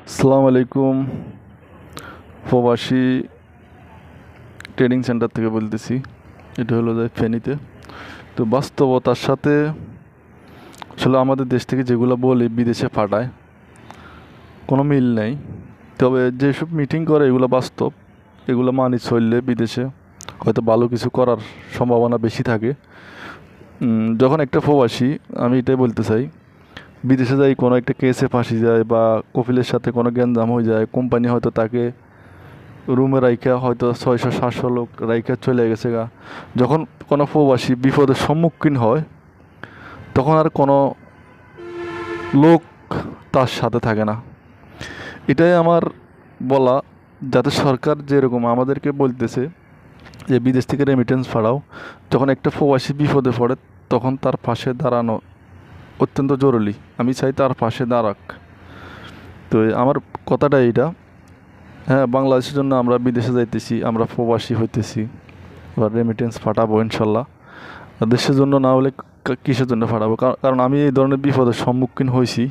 আসসালামু আলাইকুম। প্রবাসী ট্রেনিং সেন্টার থেকে বলতেছি। এটা হলো যে ফেনীতে। তো বাস্তবতার সাথে আসলে আমাদের দেশ থেকে যেগুলো বলে বিদেশে পাঠায় কোনো মিল নেই। তবে যেসব মিটিং করে এগুলো বাস্তব, এগুলো মানি চললে বিদেশে হয়তো ভালো কিছু করার সম্ভাবনা বেশি থাকে। যখন একটা প্রবাসী, আমি এটাই বলতে চাই, বিদেশে যাই কোনো একটা কেসে ফাঁসি যায় বা কপিলের সাথে কোনো গ্যাঞ্জাম হয়ে যায়, কোম্পানি হয়তো তাকে রুমে রাইখা হয়তো 600-700 লোক রাইখা চলে গেছে গা। যখন কোনো প্রবাসী বিপদের সম্মুখীন হয় তখন আর কোনো লোক তার সাথে থাকে না। এটাই আমার বলা, যাতে সরকার যেরকম আমাদেরকে বলতেছে যে বিদেশ থেকে রেমিটেন্স পাঠাও, যখন একটা প্রবাসী বিপদে পড়ে তখন তার পাশে দাঁড়ানো অত্যন্ত জরুরি। আমি চাই তার পাশে দাঁড়াক। তো আমার কথাটা এইটা। হ্যাঁ, বাংলাদেশের জন্য আমরা বিদেশে যাইতেছি, আমরা প্রবাসী হইতেছি, এবার রেমিটেন্স পাঠাবো ইনশাল্লাহ। আর দেশের জন্য না হলে কিসের জন্য পাঠাবো? কারণ আমি এই ধরনের বিপদের সম্মুখীন হয়েছি।